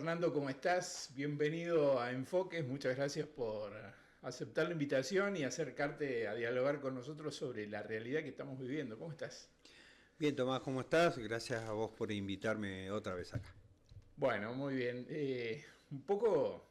Fernando, ¿cómo estás? Bienvenido a Enfoques, muchas gracias por aceptar la invitación y acercarte a dialogar con nosotros sobre la realidad que estamos viviendo. ¿Cómo estás? Bien, Tomás, ¿cómo estás? Gracias a vos por invitarme otra vez acá. Bueno, muy bien. Un poco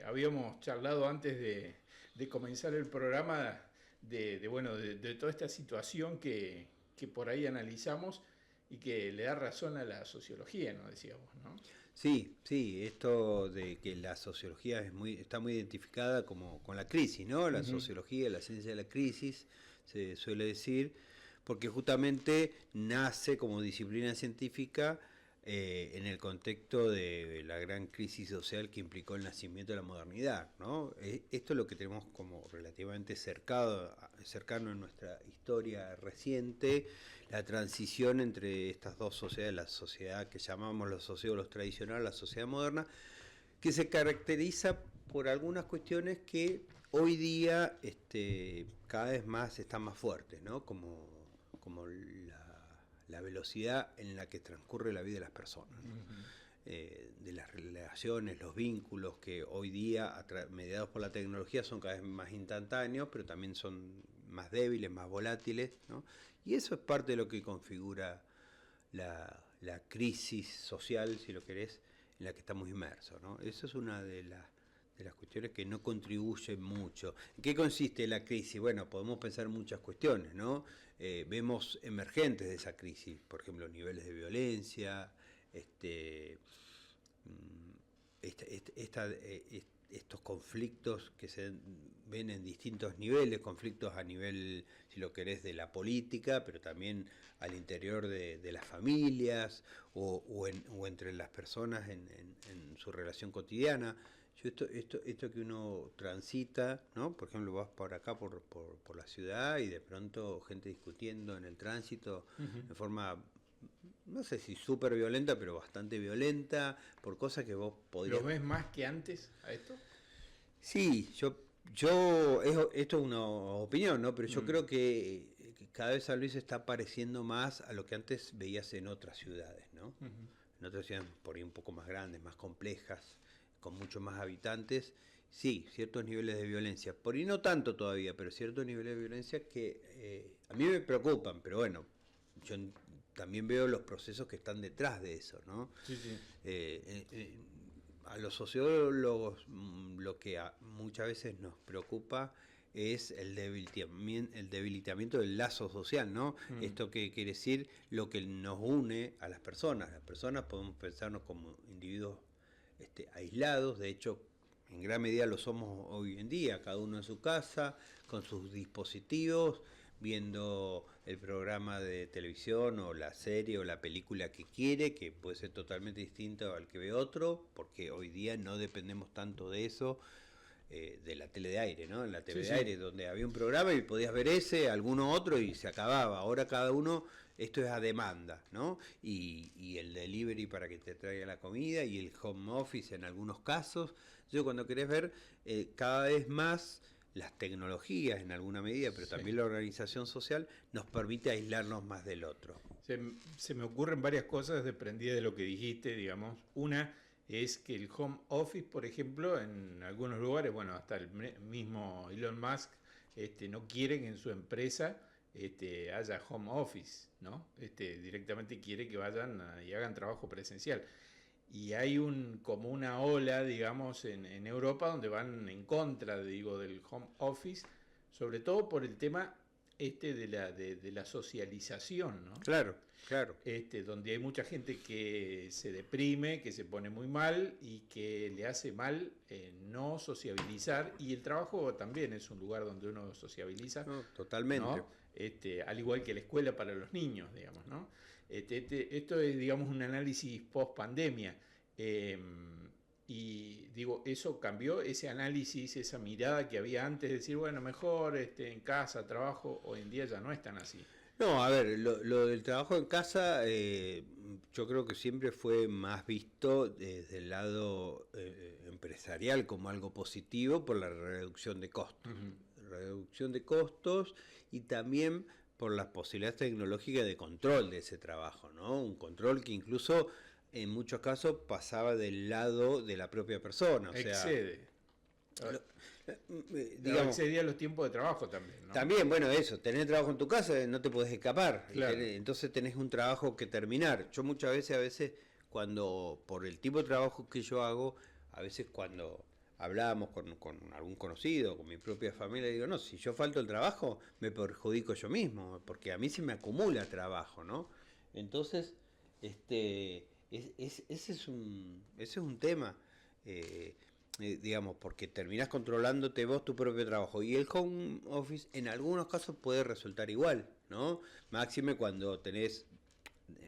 habíamos charlado antes de comenzar el programa de toda esta situación que por ahí analizamos y que le da razón a la sociología, ¿no? Decíamos, ¿no? Sí, sí, esto de que la sociología está muy identificada como con la crisis, ¿no? La Ujú. sociología, la ciencia de la crisis, se suele decir, porque justamente nace como disciplina científica en el contexto de la gran crisis social que implicó el nacimiento de la modernidad, ¿no? Esto es lo que tenemos como relativamente cercano en nuestra historia reciente, la transición entre estas dos sociedades, la sociedad que llamamos los sociólogos tradicionales, la sociedad moderna, que se caracteriza por algunas cuestiones que hoy día cada vez más están más fuertes, ¿no? Como la velocidad en la que transcurre la vida de las personas, ¿no? Ujú. De las relaciones, los vínculos que hoy día, mediados por la tecnología, son cada vez más instantáneos, pero también son más débiles, más volátiles, ¿no? Y eso es parte de lo que configura la crisis social, si lo querés, en la que estamos inmersos, ¿no? Eso es una de las cuestiones que no contribuyen mucho. ¿En qué consiste la crisis? Bueno, podemos pensar en muchas cuestiones, ¿no? Vemos emergentes de esa crisis, por ejemplo, niveles de violencia, estos conflictos que se ven en distintos niveles, conflictos a nivel, si lo querés, de la política, pero también al interior de las familias o entre las personas en su relación cotidiana. Esto que uno transita, ¿no? Por ejemplo, vas por acá, por la ciudad y de pronto gente discutiendo en el tránsito Ujú. de forma, no sé si súper violenta, pero bastante violenta, por cosas que vos ¿Lo podrías... ves más que antes a esto? Sí, esto es una opinión, ¿no? Pero yo Mm. creo que cada vez San Luis está pareciendo más a lo que antes veías en otras ciudades, ¿no? Ujú. En otras ciudades por ahí un poco más grandes, más complejas, con muchos más habitantes. Sí, ciertos niveles de violencia. Por ahí no tanto todavía, pero ciertos niveles de violencia que a mí me preocupan, pero bueno, yo también veo los procesos que están detrás de eso, ¿no? Sí, sí. A los sociólogos lo que muchas veces nos preocupa es el debilitamiento del lazo social, ¿no? Mm. Esto que quiere decir lo que nos une a las personas. Las personas podemos pensarnos como individuos aislados, de hecho en gran medida lo somos hoy en día, cada uno en su casa, con sus dispositivos, viendo el programa de televisión o la serie o la película que quiere, que puede ser totalmente distinto al que ve otro, porque hoy día no dependemos tanto de eso, de la tele de aire, ¿no? En la Sí, TV de sí. aire, donde había un programa y podías ver ese, alguno otro y se acababa. Ahora cada uno, esto es a demanda, ¿no? Y el delivery para que te traiga la comida y el home office en algunos casos. Yo cuando querés ver cada vez más las tecnologías en alguna medida, pero Sí. también la organización social nos permite aislarnos más del otro. Se, se me ocurren varias cosas desprendidas de lo que dijiste, digamos. Una es que el home office, por ejemplo, en algunos lugares, bueno, hasta el mismo Elon Musk no quiere que en su empresa haya home office, ¿no? Directamente quiere que vayan y hagan trabajo presencial. Y hay como una ola, digamos, en Europa donde van en contra, digo, del home office, sobre todo por el tema de la socialización, ¿no? Claro, claro. Donde hay mucha gente que se deprime, que se pone muy mal y que le hace mal no sociabilizar. Y el trabajo también es un lugar donde uno sociabiliza, No, totalmente. ¿no? Al igual que la escuela para los niños, digamos, ¿no? Esto es, digamos, un análisis post pandemia. Y digo, eso cambió ese análisis, esa mirada que había antes de decir, bueno, mejor en casa, trabajo, hoy en día ya no es tan así. No, a ver, lo del trabajo en casa yo creo que siempre fue más visto desde el lado empresarial como algo positivo por la reducción de costos. Ujú. Reducción de costos y también por las posibilidades tecnológicas de control de ese trabajo, ¿no? Un control que incluso en muchos casos pasaba del lado de la propia persona. O sea, excede. digamos, Excedía los tiempos de trabajo también, ¿no? también, bueno, eso, tener trabajo en tu casa, no te podés escapar. Claro. Entonces tenés un trabajo que terminar. Yo muchas veces, cuando, por el tipo de trabajo que yo hago, a veces cuando hablábamos con algún conocido, con mi propia familia, digo, no, si yo falto el trabajo, me perjudico yo mismo, porque a mí se me acumula trabajo, ¿no? Entonces, ese es un tema. Digamos, porque terminás controlándote vos tu propio trabajo. Y el home office en algunos casos puede resultar igual, ¿no? Máxime cuando tenés,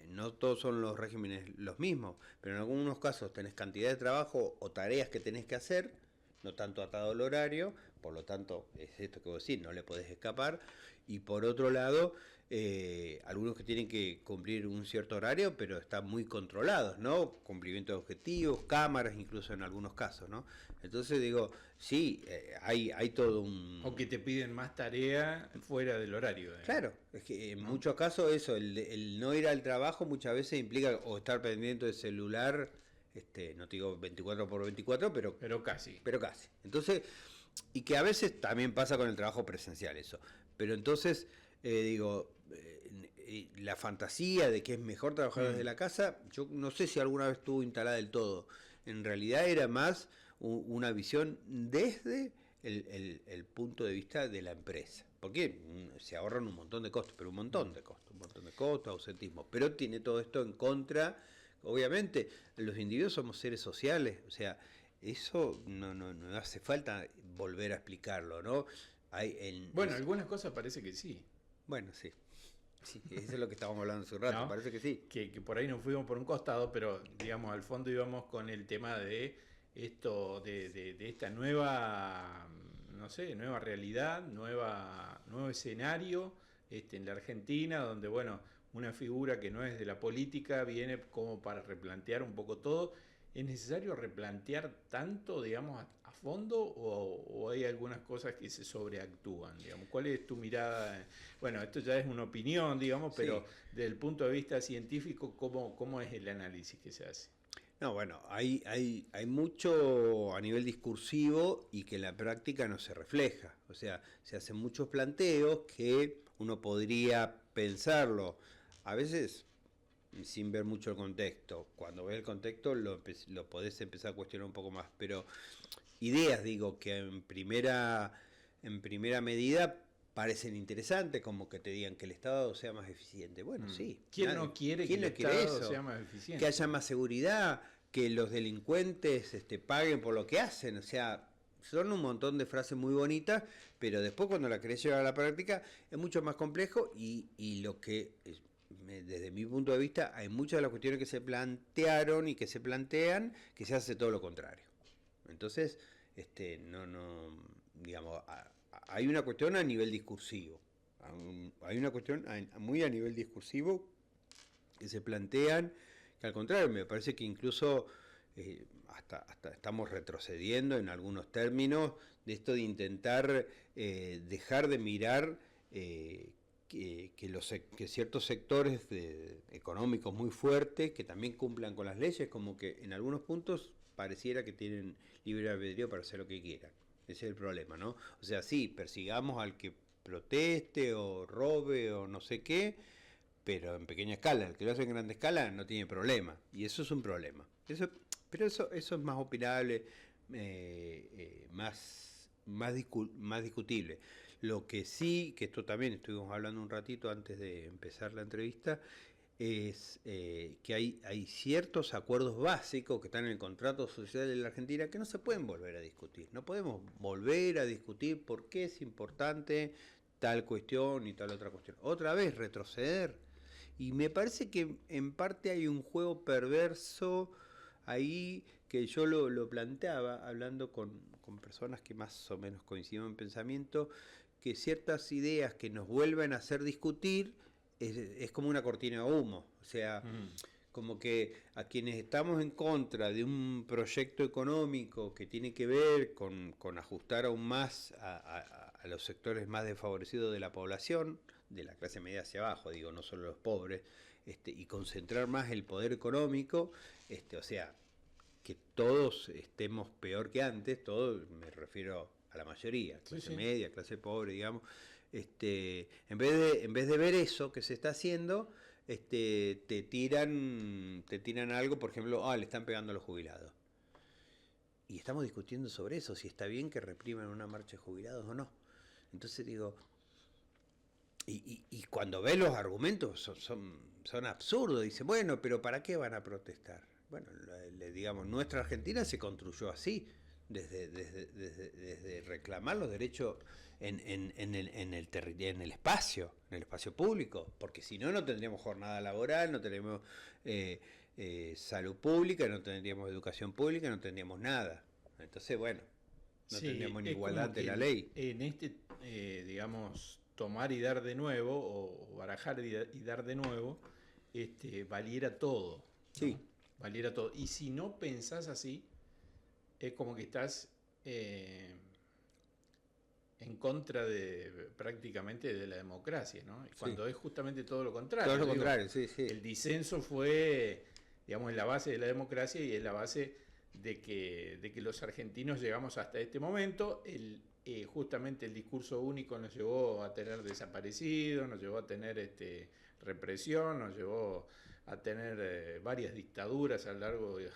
no todos son los regímenes los mismos, pero en algunos casos tenés cantidad de trabajo o tareas que tenés que hacer, no tanto atado al horario, por lo tanto, es esto que vos decís, no le podés escapar. Y por otro lado, algunos que tienen que cumplir un cierto horario, pero están muy controlados, ¿no? Cumplimiento de objetivos, cámaras, incluso en algunos casos, ¿no? Entonces digo, sí, hay todo un... O que te piden más tarea fuera del horario. Claro, es que en muchos casos eso, el no ir al trabajo muchas veces implica o estar pendiente del celular, no te digo 24/24, Pero casi. pero casi. Entonces, y que a veces también pasa con el trabajo presencial eso. Pero entonces, digo, la fantasía de que es mejor trabajar desde la casa, yo no sé si alguna vez estuvo instalada del todo. En realidad era más una visión desde el punto de vista de la empresa. Porque se ahorran un montón de costos, pero un montón de costos, ausentismo. Pero tiene todo esto en contra. Obviamente, los individuos somos seres sociales, o sea, eso no hace falta volver a explicarlo, ¿no? Bueno, algunas cosas parece que sí. Bueno, sí. Sí, eso es lo que estábamos hablando hace un rato, ¿No? parece que sí. Que por ahí nos fuimos por un costado, pero digamos, al fondo íbamos con el tema de esto, de esta nueva, no sé, nueva realidad, nuevo escenario en la Argentina, donde, bueno, una figura que no es de la política viene como para replantear un poco todo. ¿Es necesario replantear tanto, digamos, a fondo o hay algunas cosas que se sobreactúan, digamos? ¿Cuál es tu mirada? Bueno, esto ya es una opinión, digamos, pero Sí. desde el punto de vista científico, ¿cómo es el análisis que se hace? No, bueno, hay mucho a nivel discursivo y que en la práctica no se refleja. O sea, se hacen muchos planteos que uno podría pensarlo, a veces sin ver mucho el contexto. Cuando ves el contexto lo podés empezar a cuestionar un poco más. Pero ideas, digo, que en primera medida parecen interesantes, como que te digan que el Estado sea más eficiente. Bueno, sí. ¿Quién no quiere que ¿Quién el no quiere Estado eso? sea más eficiente? Que haya más seguridad, que los delincuentes paguen por lo que hacen. O sea, son un montón de frases muy bonitas, pero después cuando la querés llevar a la práctica es mucho más complejo y lo que, desde mi punto de vista, hay muchas de las cuestiones que se plantearon y que se plantean que se hace todo lo contrario. Entonces, digamos, hay una cuestión a nivel discursivo. Hay una cuestión muy a nivel discursivo que se plantean, que al contrario, me parece que incluso hasta estamos retrocediendo en algunos términos de esto de intentar dejar de mirar que ciertos sectores económicos muy fuertes, que también cumplan con las leyes, como que en algunos puntos pareciera que tienen libre albedrío para hacer lo que quieran. Ese es el problema, ¿no? O sea, sí, persigamos al que proteste o robe o no sé qué, pero en pequeña escala. El que lo hace en grande escala no tiene problema, y eso es un problema. Pero eso es más opinable, más discutible. Lo que sí, que esto también estuvimos hablando un ratito antes de empezar la entrevista, es que hay ciertos acuerdos básicos que están en el contrato social de la Argentina que no se pueden volver a discutir. No podemos volver a discutir por qué es importante tal cuestión y tal otra cuestión. Otra vez retroceder. Y me parece que en parte hay un juego perverso ahí que yo lo planteaba hablando con personas que más o menos coinciden en pensamiento, que ciertas ideas que nos vuelven a hacer discutir es como una cortina de humo. O sea, como que a quienes estamos en contra de un proyecto económico que tiene que ver con ajustar aún más a los sectores más desfavorecidos de la población, de la clase media hacia abajo, digo, no solo los pobres, y concentrar más el poder económico, o sea, que todos estemos peor que antes, todos, me refiero a la mayoría, clase media, clase pobre, digamos, en vez de ver eso que se está haciendo, te tiran algo, por ejemplo, le están pegando a los jubilados. Y estamos discutiendo sobre eso, si está bien que repriman una marcha de jubilados o no. Entonces digo, y cuando ves los argumentos son absurdos, dice, bueno, pero ¿para qué van a protestar? Bueno, digamos, nuestra Argentina se construyó así, desde reclamar los derechos en el espacio público, porque si no, no tendríamos jornada laboral, no tendríamos salud pública, no tendríamos educación pública, no tendríamos nada. Entonces, bueno, no tendríamos ni igualdad ante la ley. En digamos, tomar y dar de nuevo, o barajar y dar de nuevo, valiera todo, ¿no? Sí. Valiera todo. Y si no pensás así, es como que estás en contra prácticamente de la democracia, ¿no? Cuando es justamente todo lo contrario. Todo lo contrario, sí. El disenso fue, digamos, en la base de la democracia y es la base de que los argentinos llegamos hasta este momento. Justamente el discurso único nos llevó a tener desaparecidos, nos llevó a tener represión, nos llevó a tener varias dictaduras a lo largo de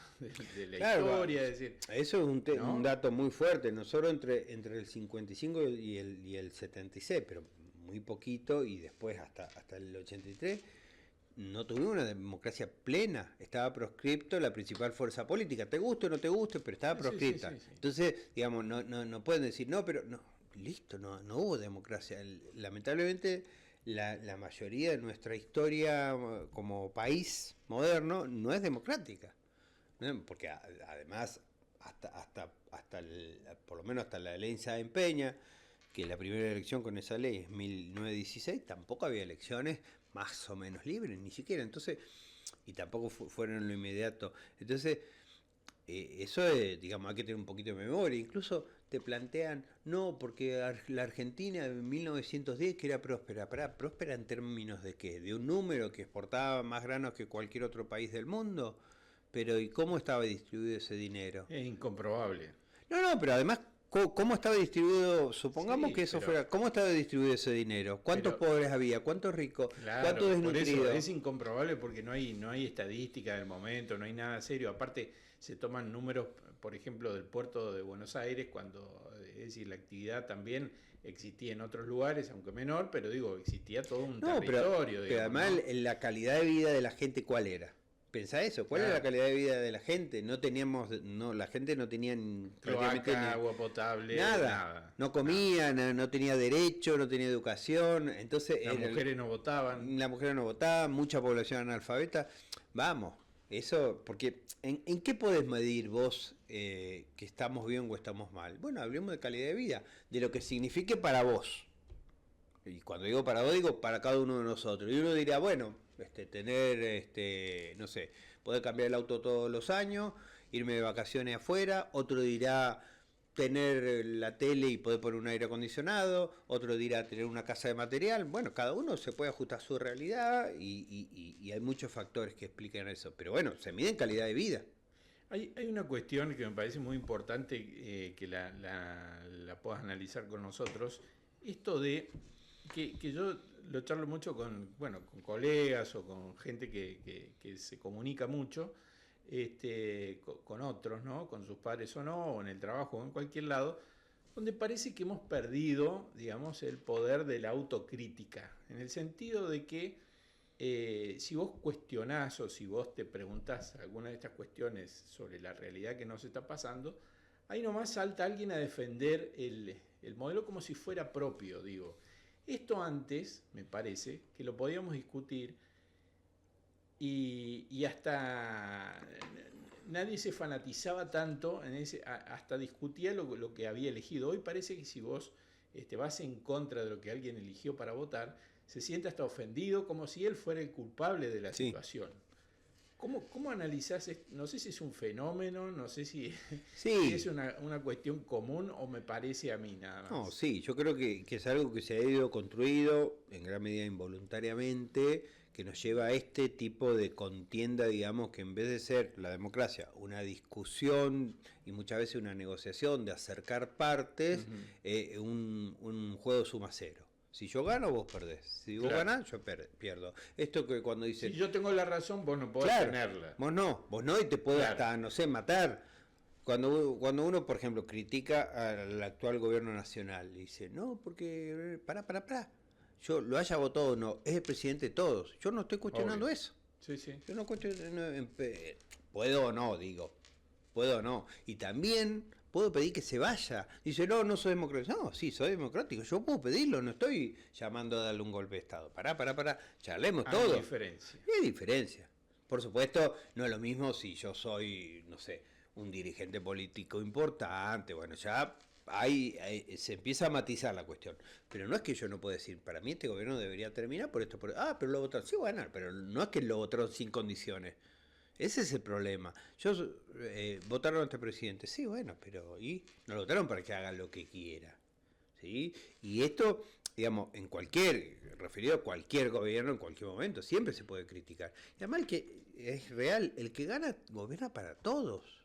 la historia. Es decir, eso es un dato muy fuerte. Nosotros entre el 55 y el 76, pero muy poquito, y después hasta el 83, no tuvimos una democracia plena. Estaba proscripto la principal fuerza política. Te guste o no te guste, pero estaba proscripta. Sí. Entonces, digamos, no pueden decir, no, pero no, listo, no hubo democracia. Lamentablemente, la mayoría de nuestra historia como país moderno no es democrática, ¿no? Porque además por lo menos hasta la ley Sáenz Peña, que la primera elección con esa ley es 1916, tampoco había elecciones más o menos libres, ni siquiera. Entonces, y tampoco fueron en lo inmediato. Entonces, eso digamos, hay que tener un poquito de memoria. Incluso te plantean, no, porque la Argentina en 1910 que era próspera. ¿Próspera en términos de qué? ¿De un número que exportaba más granos que cualquier otro país del mundo? Pero ¿y cómo estaba distribuido ese dinero? Es incomprobable. No, pero además, ¿cómo estaba distribuido? Supongamos que eso fuera. ¿Cómo estaba distribuido ese dinero? ¿Cuántos pobres había? ¿Cuántos ricos? Claro, ¿Cuántos desnutridos? Por eso es incomprobable, porque no hay estadística del momento, no hay nada serio. Aparte, se toman números, por ejemplo, del puerto de Buenos Aires, es decir, la actividad también existía en otros lugares, aunque menor, pero digo, existía todo un territorio. Pero además, ¿no? La calidad de vida de la gente, ¿cuál era? Pensá eso, ¿cuál era la calidad de vida de la gente? La gente no tenía cloaca, agua potable, nada. No comía, no tenía derecho, no tenía educación. Entonces las mujeres no votaban. Las mujeres no votaban, mucha población analfabeta. Vamos, eso, porque ¿en qué podés medir vos que estamos bien o estamos mal? Bueno, hablemos de calidad de vida, de lo que signifique para vos. Y cuando digo para vos, digo para cada uno de nosotros. Y uno dirá, bueno, tener, no sé, poder cambiar el auto todos los años, irme de vacaciones afuera. Otro dirá tener la tele y poder poner un aire acondicionado. Otro dirá tener una casa de material. Bueno, cada uno se puede ajustar a su realidad y hay muchos factores que explican eso. Pero bueno, se mide en calidad de vida. Hay una cuestión que me parece muy importante que la puedas analizar con nosotros. Esto de que yo lo charlo mucho con colegas o con gente que se comunica mucho, con otros, ¿no? Con sus padres o no, o en el trabajo o en cualquier lado, donde parece que hemos perdido, digamos, el poder de la autocrítica, en el sentido de que si vos cuestionás o si vos te preguntás alguna de estas cuestiones sobre la realidad que nos está pasando, ahí nomás salta alguien a defender el modelo como si fuera propio, digo. Esto antes, me parece, que lo podíamos discutir y hasta nadie se fanatizaba tanto, hasta discutía lo que había elegido. Hoy parece que si vos vas en contra de lo que alguien eligió para votar, se siente hasta ofendido, como si él fuera el culpable de la situación. ¿Cómo analizás esto? No sé si es un fenómeno, no sé si, Sí. si es una cuestión común o me parece a mí nada No, más. sí, yo creo que es algo que se ha ido construido en gran medida involuntariamente, que nos lleva a este tipo de contienda, digamos, que en vez de ser la democracia una discusión y muchas veces una negociación de acercar partes, Ujú. un juego suma cero. Si yo gano, vos perdés. Si vos Claro. ganás, yo pierdo. Esto que cuando Si dicen, yo tengo la razón, vos no podés claro, tenerla. vos no, y te puedo Claro. hasta, no sé, matar. Cuando uno, por ejemplo, critica al actual gobierno nacional, y dice, no, porque, pará, yo lo haya votado o no, es el presidente de todos. Yo no estoy Obvio. cuestionando eso. Sí, sí. Yo no cuestiono, puedo o no, digo, puedo o no. Y también puedo pedir que se vaya. Dice, no, no soy democrático. No, sí, soy democrático. Yo puedo pedirlo, no estoy llamando a darle un golpe de Estado. Pará, charlemos Hay todos. diferencia. Y hay diferencia. Por supuesto, no es lo mismo si yo soy, no sé, un dirigente político importante. Bueno, ya se empieza a matizar la cuestión. Pero no es que yo no pueda decir, para mí este gobierno debería terminar por esto. Pero lo votaron. Sí, bueno, pero no es que lo votaron sin condiciones. Ese es el problema. Votaron a este presidente. Sí, bueno, pero ¿y? No lo votaron para que haga lo que quiera. ¿Sí? Y esto, digamos, referido a cualquier gobierno en cualquier momento, siempre se puede criticar. Y además el que es real, el que gana, gobierna para todos.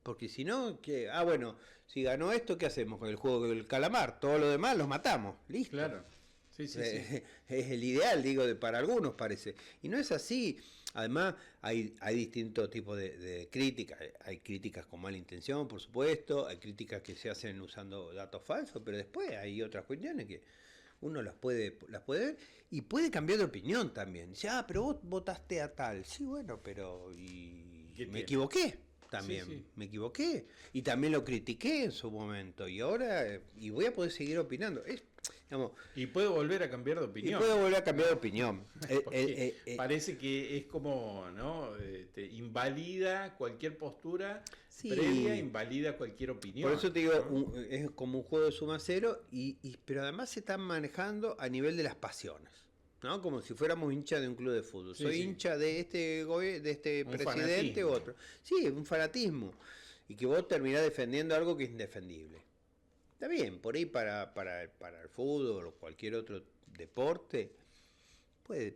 Porque si no, bueno, si ganó esto, ¿qué hacemos con el juego del calamar? Todo lo demás los matamos, listo. Claro. Sí, sí, sí. Es el ideal, digo, para algunos parece. Y no es así. Además, hay distintos tipos de críticas. Hay críticas con mala intención, por supuesto. Hay críticas que se hacen usando datos falsos, pero después hay otras cuestiones que uno las puede ver y puede cambiar de opinión también. Dice, pero vos votaste a tal. Sí, bueno, pero ¿Qué me tiene? equivoqué. Sí, También sí. me equivoqué y también lo critiqué en su momento y ahora y voy a poder seguir opinando. Digamos, Y puedo volver a cambiar de y opinión. puedo volver a cambiar de opinión. Porque parece que es como, ¿no? Invalida cualquier postura previa, Sí, invalida cualquier opinión. por eso te digo, ¿No? es como un juego de suma cero, pero además se están manejando a nivel de las pasiones, ¿no? Como si fuéramos hincha de un club de fútbol. Sí, Soy sí. hincha de de este Un presidente u fanatismo. otro. Sí, un fanatismo. Y que vos terminás defendiendo algo que es indefendible. Está bien, por ahí para el fútbol o cualquier otro deporte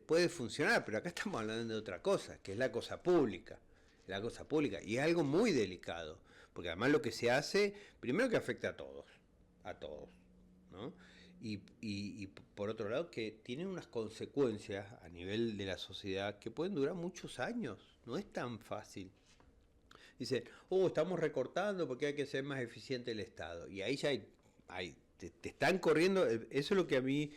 puede funcionar, pero acá estamos hablando de otra cosa, que es la cosa pública. La cosa pública. Y es algo muy delicado. Porque además lo que se hace, primero que afecta a todos, ¿no? Y por otro lado que tiene unas consecuencias a nivel de la sociedad que pueden durar muchos años. No es tan fácil. Dicen, estamos recortando porque hay que ser más eficiente el Estado. Y ahí ya te están corriendo, eso es lo que a mí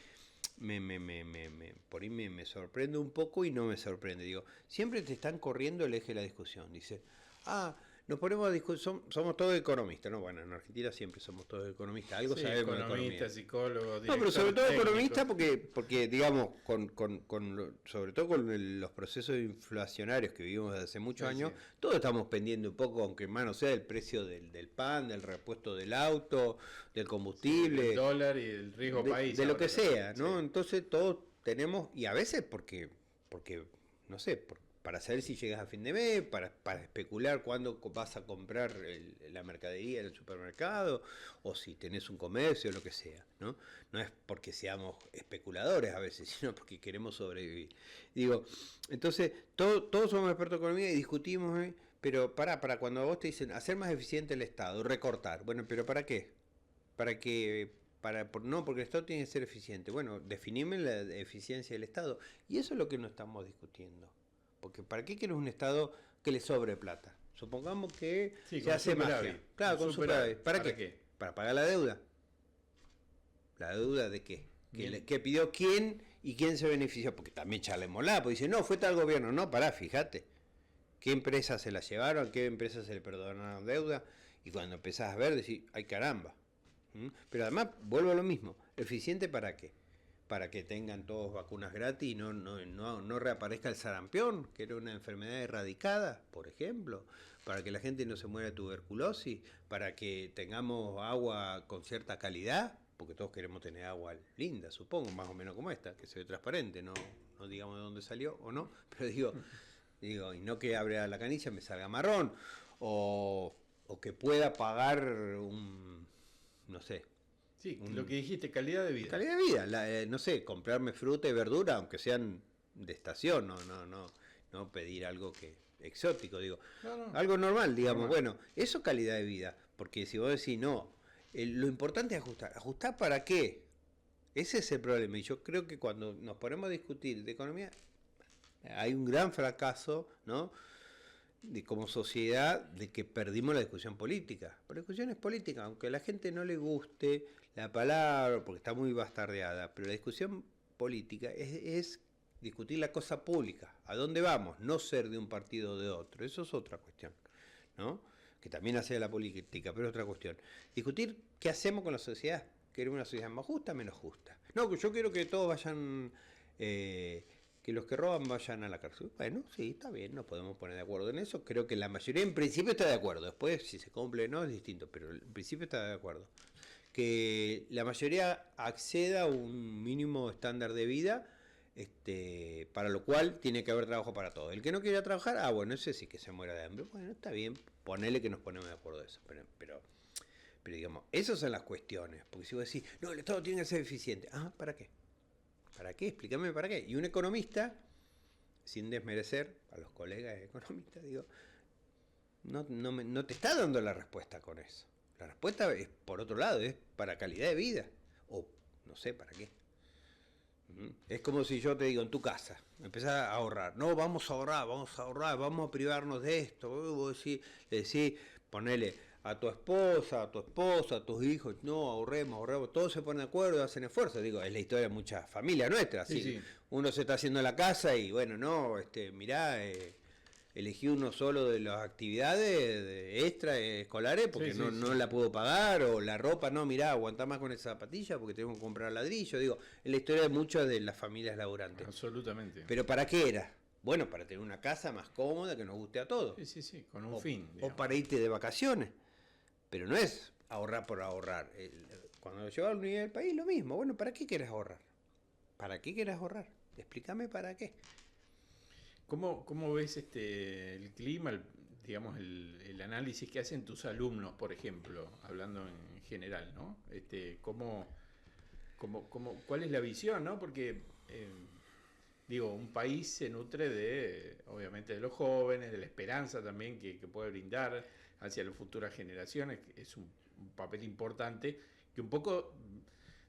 por ahí me sorprende un poco y no me sorprende. Digo, siempre te están corriendo el eje de la discusión. Dice, nos ponemos a discutir, somos todos economistas, ¿no? Bueno, en Argentina siempre somos todos economistas, algo Sí, sabemos de economía. economista, psicólogo, No, pero director sobre todo técnico. economista porque digamos, sobre todo con los procesos inflacionarios que vivimos desde hace muchos Sí, años, sí. todos estamos pendientes un poco, aunque más no sea del precio del pan, del repuesto del auto, del combustible, El dólar y el riesgo país. de lo ahora que también. sea, ¿no? Sí. Entonces todos tenemos, y a veces porque no sé, para saber si llegas a fin de mes, para especular cuándo vas a comprar la mercadería en el supermercado, o si tenés un comercio, lo que sea, ¿no? No es porque seamos especuladores a veces, sino porque queremos sobrevivir. Digo, entonces, todos somos expertos en economía y discutimos, pero para cuando a vos te dicen hacer más eficiente el Estado, recortar, bueno, pero ¿para qué? Para que no, porque el Estado tiene que ser eficiente. Bueno, definime la eficiencia del Estado. Y eso es lo que no estamos discutiendo. Porque ¿para qué quieres un Estado que le sobre plata? Supongamos que Sí, se con hace superávit. magia. Claro, con superávit. ¿Para qué? ¿Para pagar la deuda? ¿La deuda de qué? ¿Qué pidió quién y quién se benefició? Porque también charlémosla, porque dice, no, fue tal gobierno. No, fíjate. ¿Qué empresas se la llevaron? ¿Qué empresas se le perdonaron deuda? Y cuando empezás a ver, decís, ay caramba. Pero además, vuelvo a lo mismo. ¿Eficiente para qué? Para que tengan todos vacunas gratis y no reaparezca el sarampión, que era una enfermedad erradicada, por ejemplo. Para que la gente no se muera de tuberculosis. Para que tengamos agua con cierta calidad. Porque todos queremos tener agua linda, supongo, más o menos como esta, que se ve transparente. No digamos de dónde salió o no. Pero digo, Digo, y no que abra la canilla me salga marrón, o que pueda pagar no sé, Sí, lo que dijiste, calidad de vida. calidad de vida, no sé, comprarme fruta y verdura, aunque sean de estación, no pedir algo que exótico, digo, No, no. algo normal, digamos, Normal. bueno, eso calidad de vida, porque si vos decís no, lo importante es ajustar para qué, ese es el problema, y yo creo que cuando nos ponemos a discutir de economía, hay un gran fracaso, ¿no? De como sociedad, de que perdimos la discusión política. Pero la discusión es política, aunque a la gente no le guste la palabra, porque está muy bastardeada, pero la discusión política es discutir la cosa pública, a dónde vamos, no ser de un partido o de otro, eso es otra cuestión, ¿no? Que también hace la política, pero es otra cuestión. Discutir qué hacemos con la sociedad, queremos una sociedad más justa, menos justa. No, yo quiero que todos vayan, que los que roban vayan a la cárcel. Bueno, sí, está bien, nos podemos poner de acuerdo en eso. Creo que la mayoría en principio está de acuerdo. Después, si se cumple o no, es distinto, pero en principio está de acuerdo. Que la mayoría acceda a un mínimo estándar de vida, para lo cual tiene que haber trabajo para todos. El que no quiera trabajar, bueno, ese sí que se muera de hambre. Bueno, está bien, ponele que nos ponemos de acuerdo de eso. Pero digamos, esas son las cuestiones. Porque si vos decís, no, el Estado tiene que ser eficiente. ¿Para qué? ¿Para qué? Explícame para qué. Y un economista, sin desmerecer a los colegas economistas, digo, no te está dando la respuesta con eso. La respuesta es, por otro lado, es para calidad de vida. O no sé para qué. Es como si yo te digo, en tu casa, empezás a ahorrar. No, vamos a ahorrar, vamos a privarnos de esto. Vos le decís, ponele a tu esposa, a tu esposa, a tus hijos, no, ahorremos, todos se ponen de acuerdo, hacen esfuerzo. Digo, es la historia de muchas familias nuestras. Sí, ¿Sí? sí. Uno se está haciendo la casa y bueno, no, mirá, elegí uno solo de las actividades extra escolares porque Sí, no sí. la puedo pagar, o la ropa, no, mirá, aguantá más con esa zapatilla porque tengo que comprar ladrillo. Digo, es la historia de muchas de las familias laburantes. Absolutamente. ¿Pero para qué era? Bueno, para tener una casa más cómoda que nos guste a todos. Sí, sí, sí, con un fin. O para irte de vacaciones. Pero no es ahorrar por ahorrar. Cuando lo llevas al nivel del país, lo mismo. Bueno, ¿para qué quieres ahorrar? ¿Para qué quieres ahorrar? Explícame para qué. ¿Cómo ves el clima, digamos, el análisis que hacen tus alumnos, por ejemplo, hablando en general, ¿no? ¿Cuál es la visión, ¿no? Porque, digo, un país se nutre obviamente, de los jóvenes, de la esperanza también que puede brindar hacia las futuras generaciones, que es un papel importante, que un poco,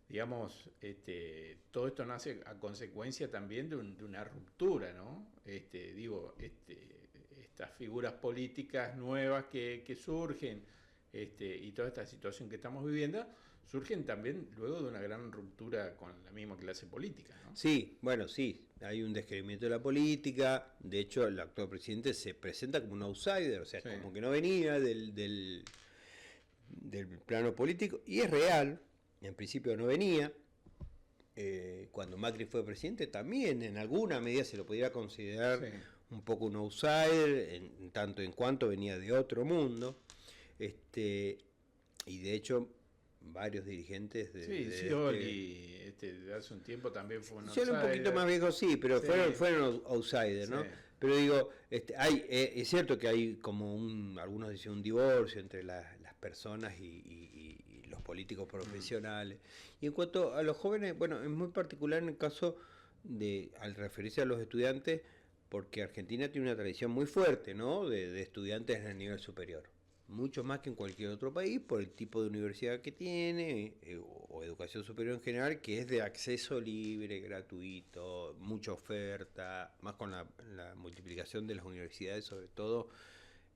digamos, todo esto nace a consecuencia también de una ruptura, ¿no? Estas figuras políticas nuevas que surgen, y toda esta situación que estamos viviendo, surgen también luego de una gran ruptura con la misma clase política, ¿no? Sí, bueno, sí, hay un descreimiento de la política. De hecho, el actual presidente se presenta como un outsider, o sea, Sí. como que no venía del plano político, y es real, en principio no venía. Cuando Macri fue presidente también en alguna medida se lo pudiera considerar Sí. un poco un outsider, en tanto en cuanto venía de otro mundo. Y de hecho varios dirigentes Sí, Scioli, de hace un tiempo también fue un Scioli un poquito outsider. más viejo, sí, pero Sí. fueron outsiders, ¿no? Sí. Pero digo, es cierto que hay como algunos dicen un divorcio entre las personas y los políticos profesionales. Y en cuanto a los jóvenes, bueno, es muy particular en el caso al referirse a los estudiantes, porque Argentina tiene una tradición muy fuerte, ¿no? De estudiantes en el nivel superior. Mucho más que en cualquier otro país por el tipo de universidad que tiene, o educación superior en general, que es de acceso libre, gratuito, mucha oferta, más con la multiplicación de las universidades, sobre todo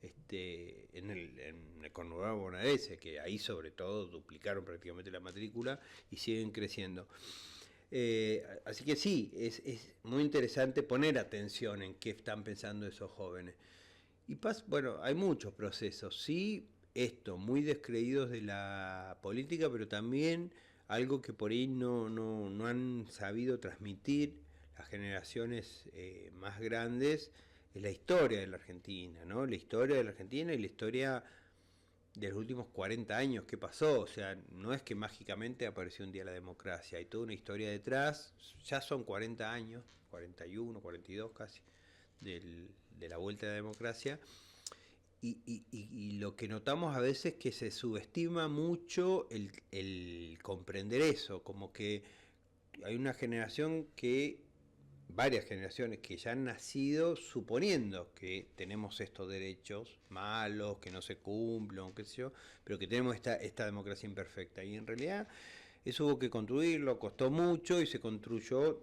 en el conurbano bonaerense, que ahí sobre todo duplicaron prácticamente la matrícula y siguen creciendo. Así que sí, es muy interesante poner atención en qué están pensando esos jóvenes. Y bueno, hay muchos procesos, sí, muy descreídos de la política, pero también algo que por ahí no han sabido transmitir las generaciones más grandes, es la historia de la Argentina, ¿no? La historia de la Argentina y la historia de los últimos 40 años, ¿qué pasó? O sea, no es que mágicamente apareció un día la democracia, hay toda una historia detrás, ya son 40 años, 41, 42 casi, de la vuelta a la democracia. Y lo que notamos a veces es que se subestima mucho el comprender eso, como que hay una generación varias generaciones que ya han nacido suponiendo que tenemos estos derechos malos, que no se cumplen, qué sé yo, pero que tenemos esta democracia imperfecta. Y en realidad eso hubo que construirlo, costó mucho y se construyó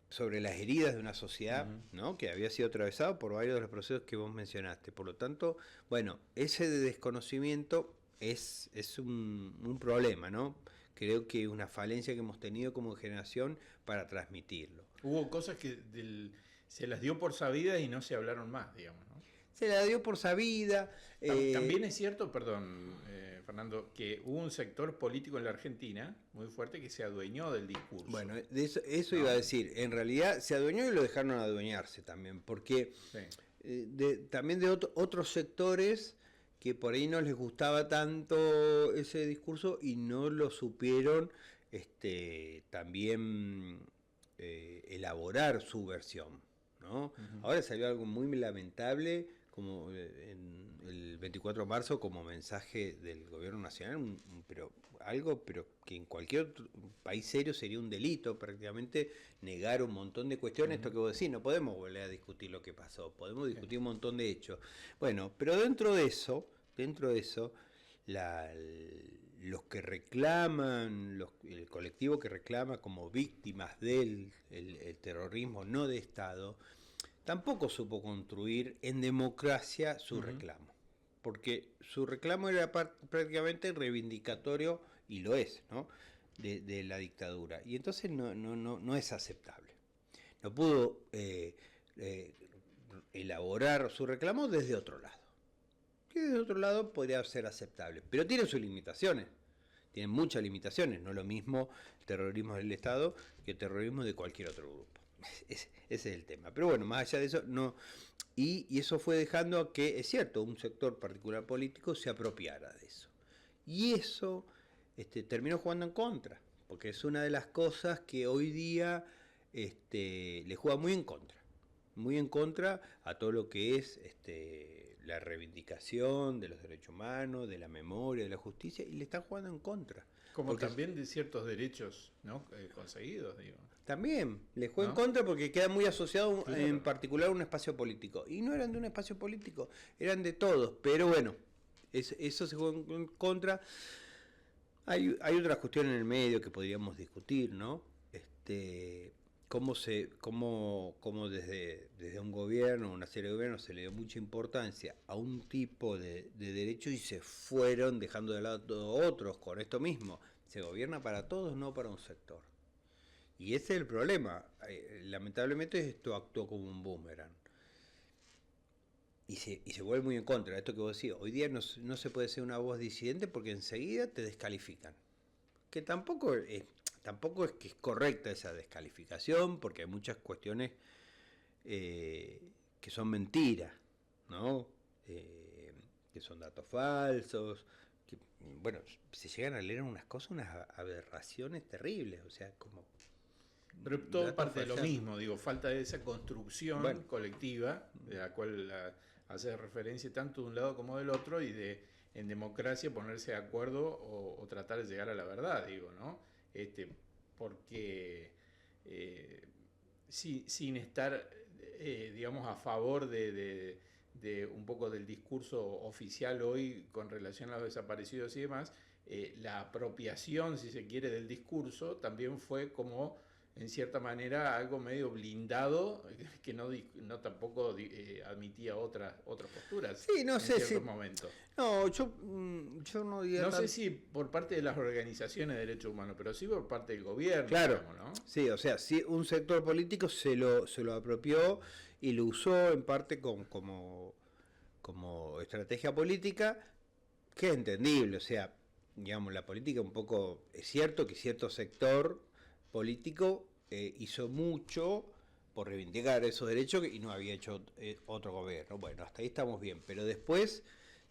sobre las heridas de una sociedad, ¿no?, que había sido atravesada por varios de los procesos que vos mencionaste. Por lo tanto, bueno, ese desconocimiento es un problema, ¿no? Creo que es una falencia que hemos tenido como generación para transmitirlo. Hubo cosas que se las dio por sabidas y no se hablaron más, digamos, ¿no? Se la dio por sabida. También es cierto, perdón, Fernando, que hubo un sector político en la Argentina muy fuerte que se adueñó del discurso. Bueno, de eso iba a decir. En realidad se adueñó y lo dejaron adueñarse también, porque también de otros sectores que por ahí no les gustaba tanto ese discurso y no lo supieron también elaborar su versión, ¿no? Ahora salió algo muy lamentable, como en el 24 de marzo, como mensaje del gobierno nacional, pero que en cualquier otro país serio sería un delito prácticamente negar un montón de cuestiones. Esto que vos decís, no podemos volver a discutir lo que pasó, podemos discutir un montón de hechos. Bueno, pero dentro de eso, los que reclaman, el colectivo que reclama como víctimas del el terrorismo no de Estado, tampoco supo construir en democracia su reclamo, porque su reclamo era prácticamente reivindicatorio, y lo es, ¿no?, de la dictadura, y entonces no es aceptable. No pudo elaborar su reclamo desde otro lado, que desde otro lado podría ser aceptable, pero tiene sus limitaciones. Tienen muchas limitaciones, no es lo mismo el terrorismo del Estado que el terrorismo de cualquier otro grupo. Ese es el tema. Pero bueno, más allá de eso, no. Y eso fue dejando que, es cierto, un sector particular político se apropiara de eso. Y eso terminó jugando en contra, porque es una de las cosas que hoy día le juega muy en contra a todo lo que es la reivindicación de los derechos humanos, de la memoria, de la justicia, y le está jugando en contra. Como también de ciertos derechos, ¿no?, conseguidos, digo. También le juega en contra porque queda muy asociado en particular a un espacio político. Y no eran de un espacio político, eran de todos. Pero bueno, eso se juega en contra. Hay otras cuestiones en el medio que podríamos discutir, ¿no? Cómo desde un gobierno, una serie de gobiernos, se le dio mucha importancia a un tipo de derechos y se fueron dejando de lado otros con esto mismo. Se gobierna para todos, no para un sector. Y ese es el problema. Lamentablemente esto actuó como un boomerang. Y se vuelve muy en contra de esto que vos decís. Hoy día no se puede ser una voz disidente porque enseguida te descalifican. Que tampoco es que es correcta esa descalificación, porque hay muchas cuestiones que son mentiras, ¿no? Que son datos falsos. Que, bueno, se llegan a leer unas cosas, unas aberraciones terribles. O sea, como... Pero todo parte de lo mismo, digo, falta de esa construcción colectiva, de la cual hace referencia tanto de un lado como del otro, y de en democracia ponerse de acuerdo o tratar de llegar a la verdad, digo, ¿no? Porque sin estar, digamos, a favor de un poco del discurso oficial hoy con relación a los desaparecidos y demás, la apropiación, si se quiere, del discurso también fue como, en cierta manera, algo medio blindado, que no tampoco admitía otras posturas. Sí, no sé si... momentos. No, yo no diría... No sé si por parte de las organizaciones de derechos humanos, pero sí por parte del gobierno. Claro, digamos, ¿no? Sí, o sea, sí, un sector político se lo apropió y lo usó en parte como estrategia política, que es entendible. O sea, digamos, la política un poco... Es cierto que cierto sector político hizo mucho por reivindicar esos derechos y no había hecho otro gobierno. Bueno, hasta ahí estamos bien, pero después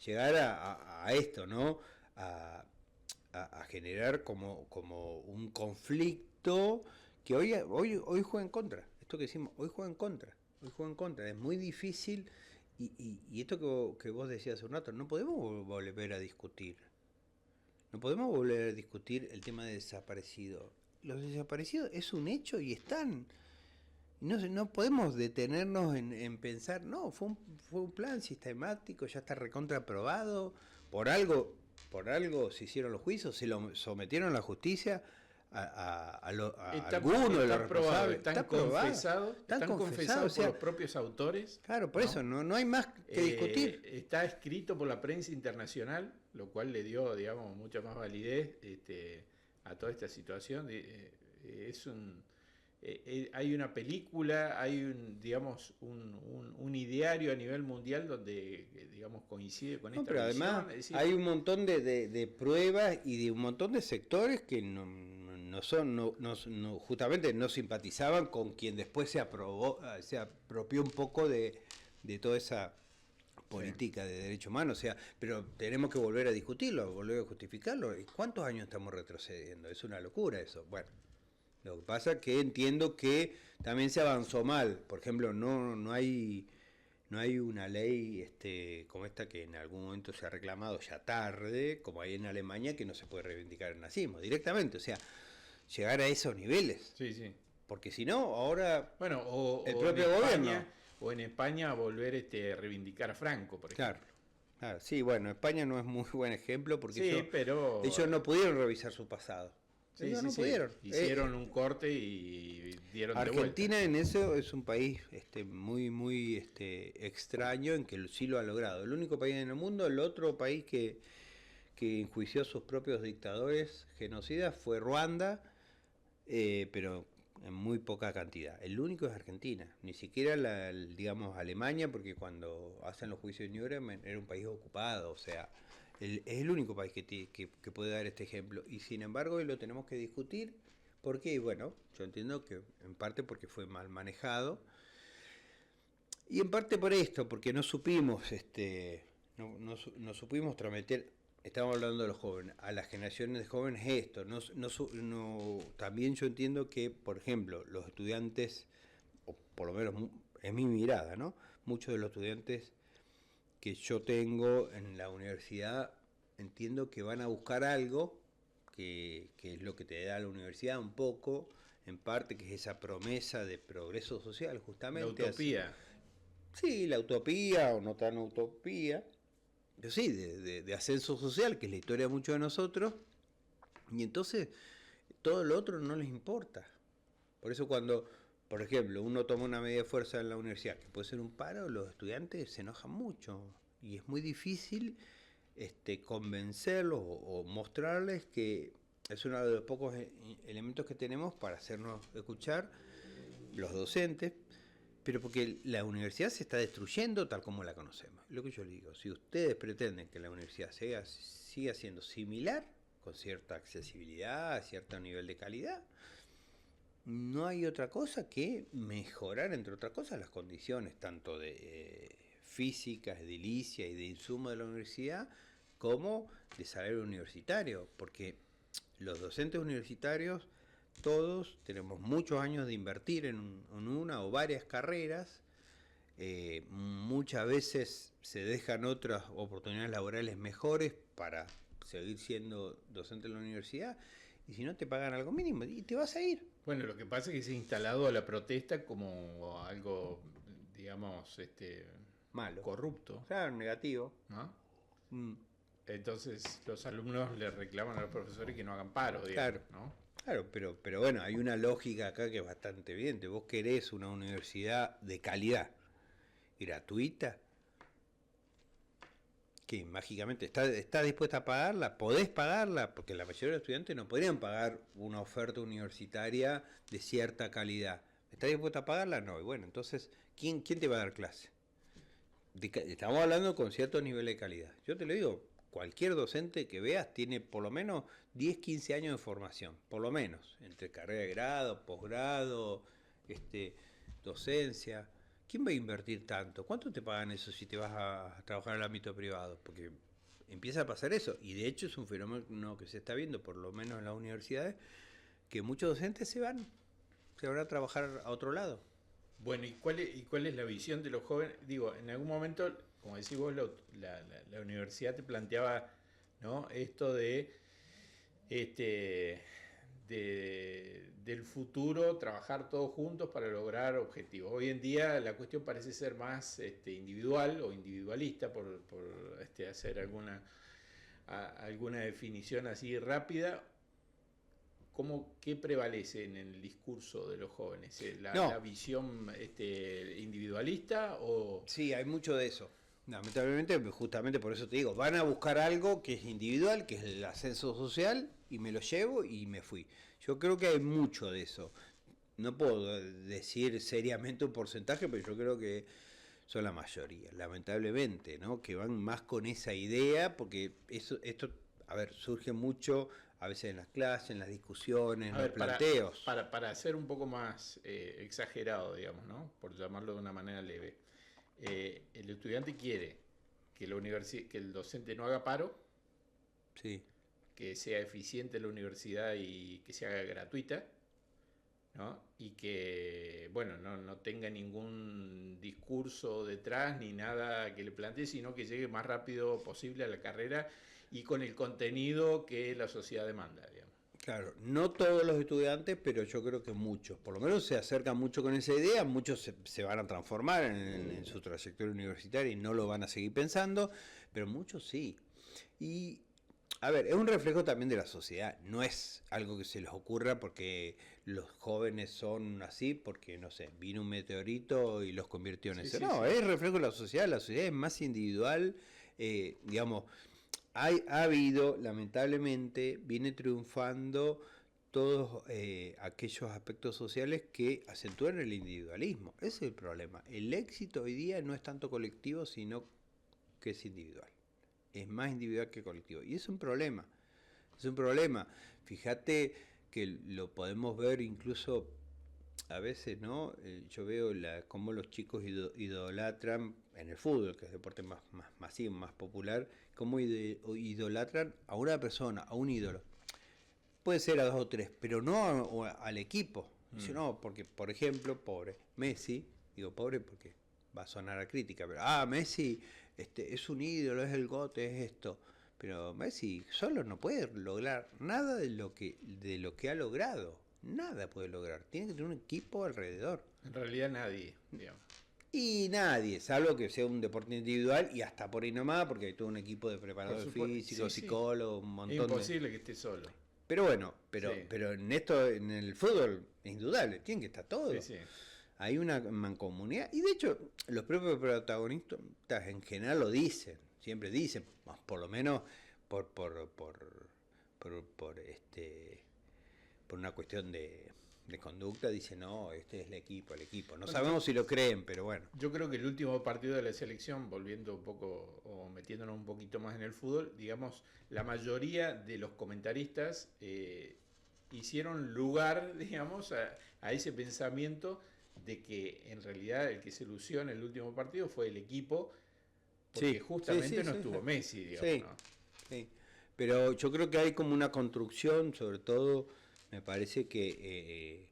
llegar a esto, ¿no? A generar como un conflicto que hoy juega en contra. Esto que decimos, hoy juega en contra. Hoy juega en contra. Es muy difícil. Y esto que vos decías hace un rato, no podemos volver a discutir. No podemos volver a discutir el tema de desaparecidos. Los desaparecidos es un hecho y están. No podemos detenernos en pensar, no, fue un plan sistemático, ya está recontra aprobado, por algo se hicieron los juicios, se lo sometieron a la justicia a algunos de los responsables. Están confesados por los propios autores. Claro, por eso no hay más que discutir. Está escrito por la prensa internacional, lo cual le dio, digamos, mucha más validez a toda esta situación. Hay una película, hay un ideario a nivel mundial donde, digamos, coincide con esta pero visión. Además decir, hay un montón de pruebas y de un montón de sectores que justamente no simpatizaban con quien después se apropió un poco de toda esa política de derechos humanos, pero tenemos que volver a discutirlo, volver a justificarlo. ¿Cuántos años estamos retrocediendo? Es una locura eso. Bueno, lo que pasa es que entiendo que también se avanzó mal. Por ejemplo, no hay una ley como esta que en algún momento se ha reclamado ya tarde, como hay en Alemania, que no se puede reivindicar el nazismo directamente. O sea, llegar a esos niveles. Sí. Porque si no, ahora el propio gobierno. O en España volver a reivindicar a Franco, por ejemplo. Claro, sí, bueno, España no es muy buen ejemplo porque pero ellos no pudieron revisar su pasado. Ellos no pudieron. Hicieron un corte y dieron Argentina de vuelta. En eso es un país muy extraño en que sí lo ha logrado. El único país en el mundo, el otro país que enjuició a sus propios dictadores genocidas fue Ruanda, pero en muy poca cantidad. El único es Argentina, ni siquiera digamos Alemania, porque cuando hacen los juicios de Nuremberg era un país ocupado, o sea, es el único país que puede dar este ejemplo. Y sin embargo hoy lo tenemos que discutir, porque bueno, yo entiendo que en parte porque fue mal manejado, y en parte por esto, porque no supimos no supimos transmitir. Estamos hablando de los jóvenes, a las generaciones de jóvenes esto. También yo entiendo que, por ejemplo, los estudiantes, o por lo menos es mi mirada, ¿no? Muchos de los estudiantes que yo tengo en la universidad entiendo que van a buscar algo, que es lo que te da la universidad un poco, en parte, que es esa promesa de progreso social, justamente. La utopía. Sí, la utopía o no tan utopía. Pero sí, de ascenso social, que es la historia de muchos de nosotros, y entonces todo lo otro no les importa. Por eso cuando, por ejemplo, uno toma una medida de fuerza en la universidad, que puede ser un paro, los estudiantes se enojan mucho, y es muy difícil convencerlos o mostrarles que es uno de los pocos elementos que tenemos para hacernos escuchar los docentes. Pero porque la universidad se está destruyendo tal como la conocemos. Lo que yo le digo, si ustedes pretenden que la universidad siga siendo similar, con cierta accesibilidad, cierto nivel de calidad, no hay otra cosa que mejorar, entre otras cosas, las condiciones tanto de físicas, edilicia y de insumo de la universidad, como de salario universitario. Porque los docentes universitarios, todos tenemos muchos años de invertir en una o varias carreras, muchas veces se dejan otras oportunidades laborales mejores para seguir siendo docente en la universidad, y si no te pagan algo mínimo y te vas a ir. Bueno, lo que pasa es que se ha instalado a la protesta como algo, digamos, malo, corrupto. Claro, negativo. ¿No? Entonces los alumnos le reclaman a los profesores que no hagan paro, digamos, claro. ¿no? Claro, pero bueno, hay una lógica acá que es bastante evidente. Vos querés una universidad de calidad, gratuita, que mágicamente está dispuesta a pagarla, podés pagarla, porque la mayoría de los estudiantes no podrían pagar una oferta universitaria de cierta calidad. ¿Estás dispuesta a pagarla? No. Y bueno, entonces, ¿quién te va a dar clase? Estamos hablando con cierto nivel de calidad. Yo te lo digo, cualquier docente que veas tiene por lo menos 10, 15 años de formación, por lo menos, entre carrera de grado, posgrado, docencia. ¿Quién va a invertir tanto? ¿Cuánto te pagan eso si te vas a trabajar en el ámbito privado? Porque empieza a pasar eso, y de hecho es un fenómeno que se está viendo, por lo menos en las universidades, que muchos docentes se van. se van a trabajar a otro lado. Bueno, ¿y cuál es la visión de los jóvenes? Digo, en algún momento, como decís vos, la universidad te planteaba, ¿no? Esto este, del futuro, trabajar todos juntos para lograr objetivos. Hoy en día la cuestión parece ser más individual o individualista, por hacer alguna definición así rápida. ¿Qué prevalece en el discurso de los jóvenes? ¿La, No, la visión individualista o...? sí, hay mucho de eso. Lamentablemente, justamente por eso te digo, van a buscar algo que es individual, que es el ascenso social, y me lo llevo y me fui. Yo creo que hay mucho de eso. No puedo decir seriamente un porcentaje, pero yo creo que son la mayoría, lamentablemente, ¿no? Que van más con esa idea, porque esto, a ver, surge mucho a veces en las clases, en las discusiones, en A los ver, planteos. para ser un poco más exagerado, digamos, ¿no? Por llamarlo de una manera leve. El estudiante quiere que el docente no haga paro, Sí, que sea eficiente la universidad y que se haga gratuita, ¿no? Y que, bueno, no tenga ningún discurso detrás ni nada que le plantee, sino que llegue más rápido posible a la carrera y con el contenido que la sociedad demanda, digamos. claro, no todos los estudiantes, pero yo creo que muchos, por lo menos se acercan mucho con esa idea, muchos se van a transformar en su trayectoria universitaria y no lo van a seguir pensando, pero muchos sí. Y, a ver, es un reflejo también de la sociedad, no es algo que se les ocurra porque los jóvenes son así, porque, no sé, vino un meteorito y los convirtió en Sí, eso. sí, No, sí. es reflejo de la sociedad es más individual, digamos. Ha habido, lamentablemente, viene triunfando todos aquellos aspectos sociales que acentúan el individualismo. Ese es el problema. El éxito hoy día no es tanto colectivo, sino que es individual. Es más individual que colectivo. Y es un problema. Es un problema. Fíjate que lo podemos ver incluso a veces, ¿no? Yo veo cómo los chicos idolatran en el fútbol, que es el deporte más masivo, más popular, cómo idolatran a una persona, a un ídolo. Puede ser a dos o tres, pero no al equipo. Dice, no, porque, por ejemplo, pobre Messi, digo pobre porque va a sonar a crítica, pero, Messi es un ídolo, es el gote, es esto. Pero Messi solo no puede lograr nada de lo que ha logrado. Nada puede lograr. Tiene que tener un equipo alrededor. En realidad nadie, digamos. Y nadie, salvo que sea un deporte individual y hasta por ahí nomás, porque hay todo un equipo de Por preparadores supuesto, físicos, sí, sí. psicólogos, un Es montón de... imposible que esté solo. Pero bueno, pero, Sí, pero en esto, en el fútbol, es indudable, tiene que estar sí, todo. sí. Hay una mancomunidad. Y de hecho, los propios protagonistas en general lo dicen, siempre dicen, por lo menos por, por, por, por una cuestión de conducta, dicen, no, este es el equipo, el equipo. No Bueno, sabemos si lo creen, pero bueno. yo creo que el último partido de la selección, volviendo un poco o metiéndonos un poquito más en el fútbol, digamos, la mayoría de los comentaristas hicieron lugar, digamos, a ese pensamiento de que en realidad el que se lució en el último partido fue el equipo, porque Sí, justamente no sí. estuvo Messi, digamos, Sí, ¿no? sí. Pero yo creo que hay como una construcción, sobre todo, me parece que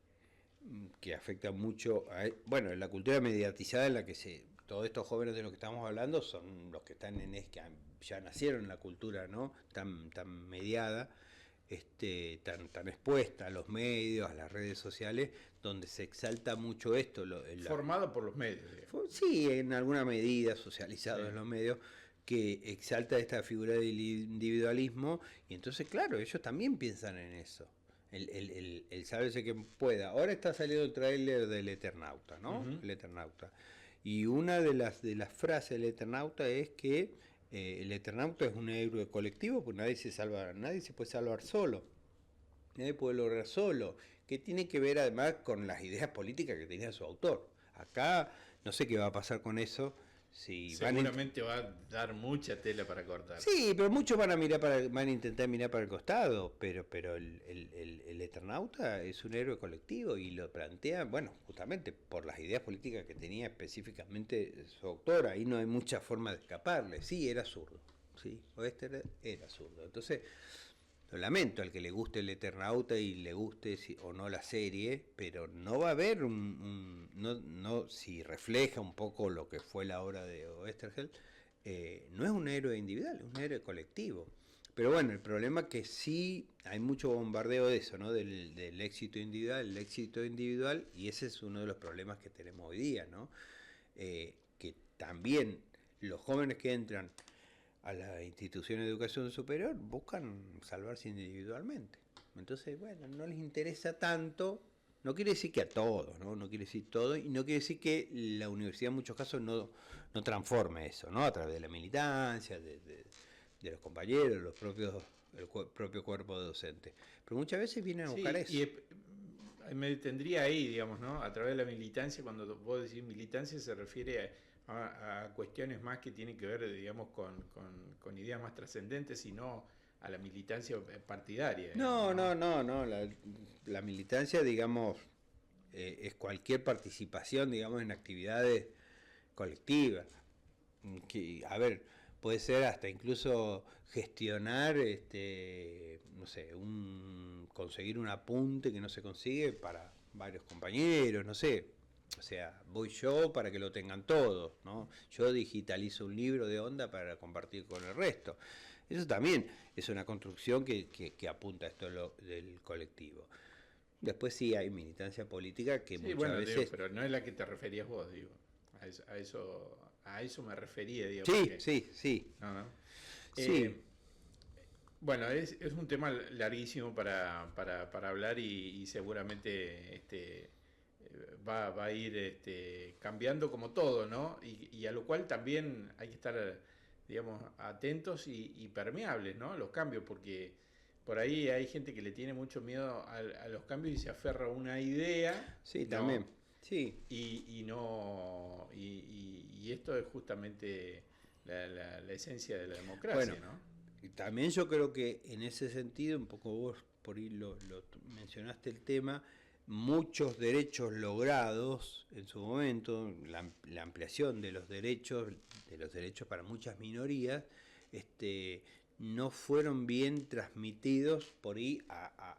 afecta mucho bueno, en la cultura mediatizada en la que todos estos jóvenes de los que estamos hablando son los que están que ya nacieron en la cultura, ¿no? Tan mediada, tan expuesta a los medios, a las redes sociales, donde se exalta mucho esto. Formado por los medios, digamos. Sí, en alguna medida socializado Sí. en los medios, que exalta esta figura del individualismo, y entonces, claro, ellos también piensan en eso. El sálvese quien pueda. Ahora está saliendo el tráiler del Eternauta, ¿no? Ujú. El Eternauta. Y una de las frases del Eternauta es que el Eternauta es un héroe colectivo, pues nadie se puede salvar solo. Nadie puede lograr solo. Que tiene que ver además con las ideas políticas que tenía su autor. Acá no sé qué va a pasar con eso. Si Seguramente va a dar mucha tela para cortar. Sí, pero muchos van a intentar mirar para el costado, pero el Eternauta es un héroe colectivo y lo plantea, bueno, justamente por las ideas políticas que tenía específicamente su autor. Ahí no hay mucha forma de escaparle. Sí, era zurdo. Sí, Oester era zurdo. Entonces, Lo lamento al que le guste el Eternauta y le guste o no la serie, pero no va a haber no, si refleja un poco lo que fue la obra de Oesterheld, no es un héroe individual, es un héroe colectivo. Pero bueno, el problema es que sí hay mucho bombardeo de eso, ¿no? Del éxito individual, el éxito individual, y ese es uno de los problemas que tenemos hoy día, ¿no? Que también los jóvenes que entran a las instituciones de educación superior buscan salvarse individualmente. Entonces, bueno, no les interesa tanto, no quiere decir que a todos, ¿no? No quiere decir todo, y no quiere decir que la universidad en muchos casos no transforme eso, ¿no? A través de la militancia, de los compañeros, el propio cuerpo de docente. Pero muchas veces vienen a buscar eso. Me detendría ahí, digamos, ¿no? A través de la militancia, cuando vos decís militancia se refiere a cuestiones más que tienen que ver, digamos, con ideas más trascendentes y no a la militancia partidaria. No. La militancia, digamos, es cualquier participación, digamos, en actividades colectivas. Que, a ver, puede ser hasta incluso gestionar, no sé, conseguir un apunte que no se consigue para varios compañeros, no sé. O sea, voy yo para que lo tengan todos, ¿no? Yo digitalizo un libro de onda para compartir con el resto. Eso también es una construcción que apunta a esto del colectivo. Después sí hay militancia política que sí, muchas veces... Digo, pero no es la que te referías vos, digo. A eso me refería, digo. Sí, porque, sí. ¿no? Sí. Bueno, es un tema larguísimo para hablar y seguramente va a ir cambiando como todo, ¿no? Y a lo cual también hay que estar, digamos, atentos y permeables, ¿no? A los cambios, porque por ahí hay gente que le tiene mucho miedo a los cambios y se aferra a una idea, Sí, ¿no? también. Sí. Y esto es justamente la esencia de la democracia, Bueno, ¿no? y también yo creo que en ese sentido, un poco vos por ahí lo mencionaste el tema, muchos derechos logrados en su momento, la ampliación de los derechos para muchas minorías, no fueron bien transmitidos por ahí a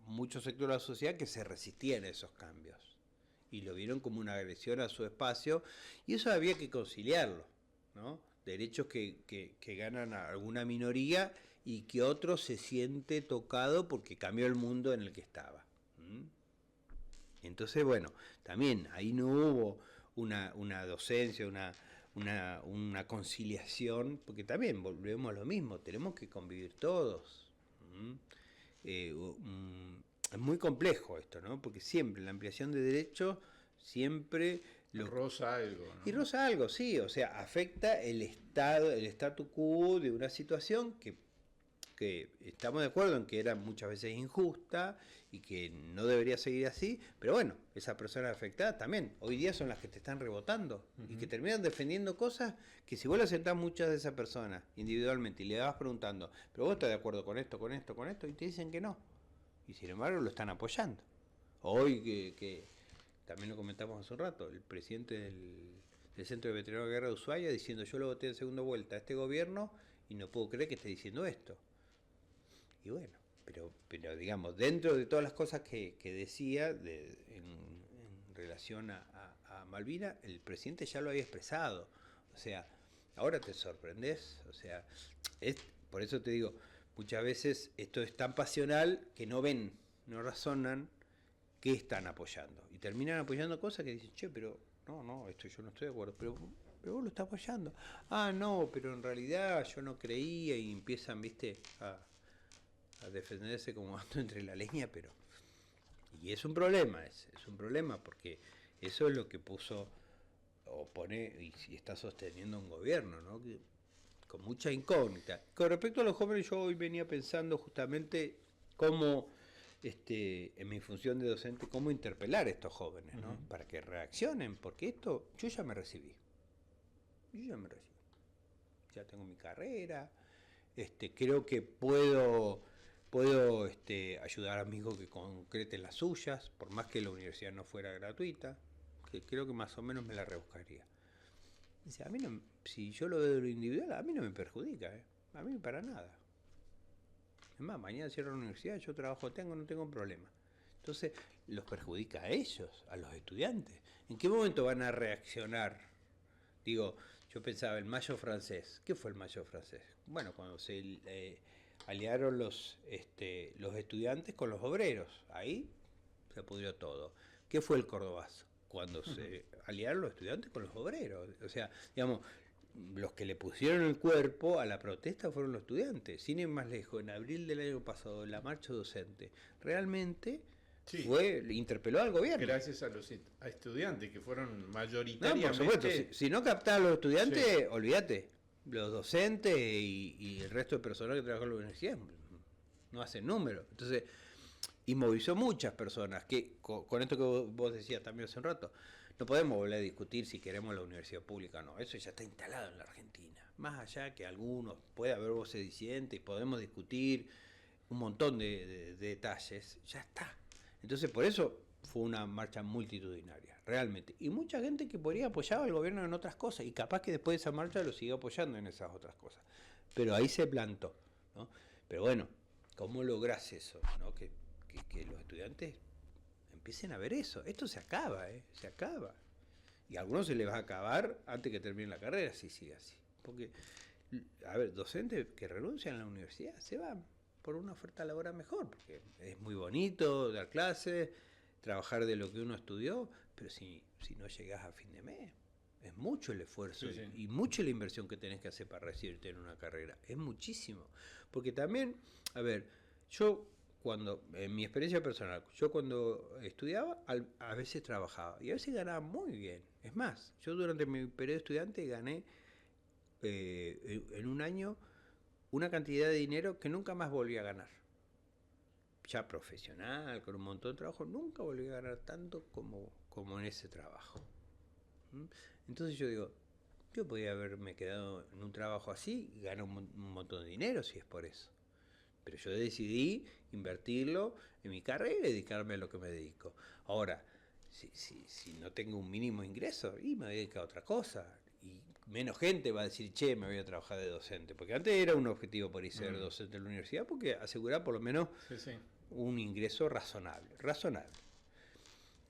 muchos sectores de la sociedad que se resistían a esos cambios y lo vieron como una agresión a su espacio, y eso había que conciliarlo, ¿no? Derechos que ganan a alguna minoría y que otro se siente tocado porque cambió el mundo en el que estaba. Entonces, bueno, también ahí no hubo una docencia, una conciliación, porque también volvemos a lo mismo, tenemos que convivir todos. Es muy complejo esto, ¿no? Porque siempre la ampliación de derechos siempre roza algo, ¿no? Y roza algo, sí, o sea, afecta el statu quo de una situación que estamos de acuerdo en que era muchas veces injusta y que no debería seguir así, pero bueno, esas personas afectadas también, hoy día son las que te están rebotando y que terminan defendiendo cosas que si vos le sentás muchas de esas personas individualmente y le vas preguntando, pero vos estás de acuerdo con esto, y te dicen que no, y sin embargo lo están apoyando. Hoy que también lo comentamos hace un rato, el presidente del Centro de Veteranos de Guerra de Ushuaia diciendo yo lo voté en segunda vuelta a este gobierno y no puedo creer que esté diciendo esto. Y bueno, pero digamos, dentro de todas las cosas que decía en relación a Malvinas, el presidente ya lo había expresado. O sea, ahora te sorprendés, o sea, por eso te digo, muchas veces esto es tan pasional que no ven, no razonan qué están apoyando. Y terminan apoyando cosas que dicen, che, pero no, esto yo no estoy de acuerdo, pero vos lo estás apoyando. Ah, no, pero en realidad yo no creía, y empiezan, viste, a defenderse como ando entre la leña, pero... Y es un problema, es un problema, porque eso es lo que puso o pone y si está sosteniendo un gobierno, ¿no? Que, con mucha incógnita. Con respecto a los jóvenes, yo hoy venía pensando justamente cómo, en mi función de docente, cómo interpelar a estos jóvenes, ¿no? Para que reaccionen, porque esto, yo ya me recibí. Ya tengo mi carrera, creo que puedo ayudar a mi hijo que concreten las suyas, por más que la universidad no fuera gratuita, que creo que más o menos me la rebuscaría. Dice, a mí no, si yo lo veo de lo individual, a mí no me perjudica, a mí para nada. Es más, mañana cierro la universidad, yo trabajo, no tengo problema. Entonces, los perjudica a ellos, a los estudiantes. ¿En qué momento van a reaccionar? Digo, yo pensaba, el Mayo francés. ¿Qué fue el Mayo francés? Bueno, cuando se aliaron los estudiantes con los obreros. Ahí se pudrió todo. ¿Qué fue el Cordobazo? Cuando se aliaron los estudiantes con los obreros. O sea, digamos, los que le pusieron el cuerpo a la protesta fueron los estudiantes. Sin ir más lejos, en abril del año pasado, la marcha docente realmente interpeló al gobierno. Gracias a los estudiantes que fueron mayoritariamente... No, por supuesto, si no captaban a los estudiantes, olvídate. Los docentes y el resto de personal que trabaja en la universidad no hacen número. Entonces, y movilizó muchas personas, que con esto que vos decías también hace un rato, no podemos volver a discutir si queremos la universidad pública o no. Eso ya está instalado en la Argentina. Más allá que algunos, puede haber voces disidentes y podemos discutir un montón de detalles, ya está. Entonces, por eso fue una marcha multitudinaria, realmente. Y mucha gente que podría apoyar al gobierno en otras cosas, y capaz que después de esa marcha lo siguió apoyando en esas otras cosas. Pero ahí se plantó, ¿no? Pero bueno, ¿cómo lográs eso? ¿No? Que los estudiantes empiecen a ver eso. Esto se acaba, se acaba. Y a algunos se les va a acabar antes que termine la carrera, si sigue así. Porque, a ver, docentes que renuncian a la universidad se van por una oferta laboral mejor, porque es muy bonito dar clases, trabajar de lo que uno estudió, pero si no llegás a fin de mes, es mucho el esfuerzo y mucho la inversión que tenés que hacer para recibirte en una carrera, es muchísimo. Porque también, a ver, en mi experiencia personal, yo cuando estudiaba, a veces trabajaba y a veces ganaba muy bien. Es más, yo durante mi periodo de estudiante gané en un año una cantidad de dinero que nunca más volví a ganar. Ya profesional, con un montón de trabajo, nunca volví a ganar tanto como en ese trabajo. Entonces yo digo, yo podía haberme quedado en un trabajo así y ganar un montón de dinero si es por eso. Pero yo decidí invertirlo en mi carrera y dedicarme a lo que me dedico. Ahora, si no tengo un mínimo ingreso, y me voy a dedicar a otra cosa. Y menos gente va a decir, che, me voy a trabajar de docente. Porque antes era un objetivo por ir ser docente en la universidad, porque aseguraba por lo menos un ingreso razonable.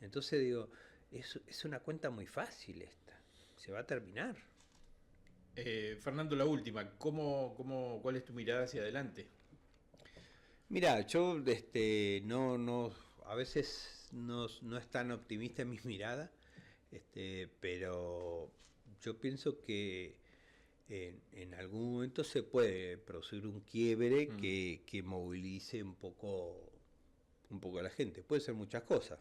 Entonces digo, es una cuenta muy fácil esta. Se va a terminar. Fernando, la última. ¿Cuál es tu mirada hacia adelante? Mira, yo a veces no es tan optimista en mi mirada, pero yo pienso que en algún momento se puede producir un quiebre que movilice un poco a la gente. Puede ser muchas cosas.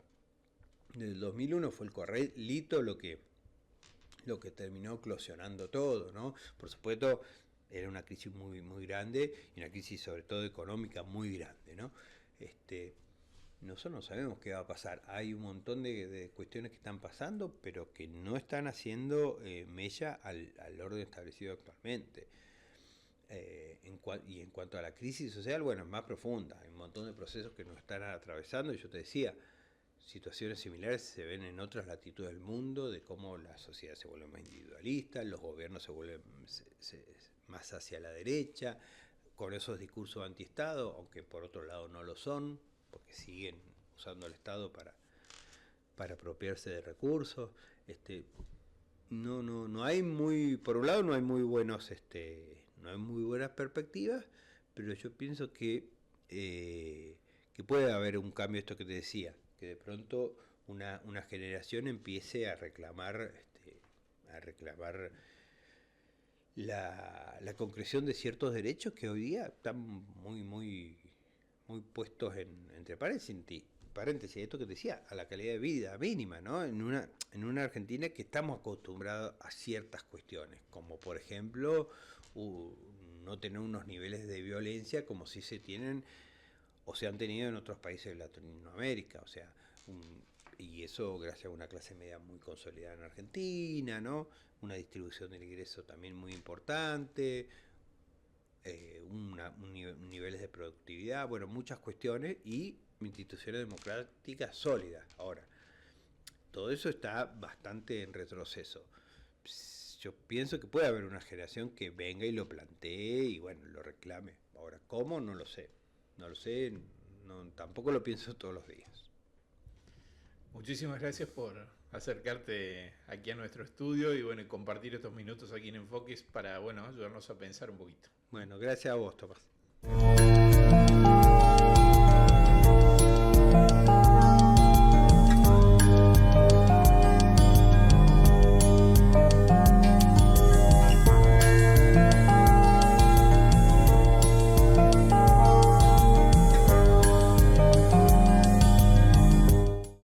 Desde el 2001 fue el corralito lo que terminó eclosionando todo, ¿no? Por supuesto, era una crisis muy, muy grande y una crisis sobre todo económica muy grande, ¿no? Nosotros no sabemos qué va a pasar. Hay un montón de cuestiones que están pasando, pero que no están haciendo mella al orden establecido actualmente. Y en cuanto a la crisis social, bueno, es más profunda. Hay un montón de procesos que nos están atravesando, y yo te decía, situaciones similares se ven en otras latitudes del mundo, de cómo la sociedad se vuelve más individualista, los gobiernos se vuelven más hacia la derecha, con esos discursos anti-Estado, aunque por otro lado no lo son, porque siguen usando al Estado para apropiarse de recursos. No hay por un lado no hay muy buenas perspectivas, pero yo pienso que puede haber un cambio, esto que te decía, que de pronto una generación empiece a reclamar la concreción de ciertos derechos que hoy día están muy, muy, muy puestos entre paréntesis, esto que te decía, a la calidad de vida mínima, ¿no? En una Argentina que estamos acostumbrados a ciertas cuestiones, como por ejemplo no tener unos niveles de violencia como si se tienen o se han tenido en otros países de Latinoamérica, o sea, y eso gracias a una clase media muy consolidada en Argentina, ¿no? Una distribución del ingreso también muy importante, niveles de productividad, bueno, muchas cuestiones y instituciones democráticas sólidas. Ahora, todo eso está bastante en retroceso. Yo pienso que puede haber una generación que venga y lo plantee y bueno, lo reclame. Ahora, ¿cómo? No lo sé. no lo sé, no, tampoco lo pienso todos los días. Muchísimas gracias por acercarte aquí a nuestro estudio y bueno, compartir estos minutos aquí en Enfoques para, bueno, ayudarnos a pensar un poquito. Bueno, gracias a vos, Tomás.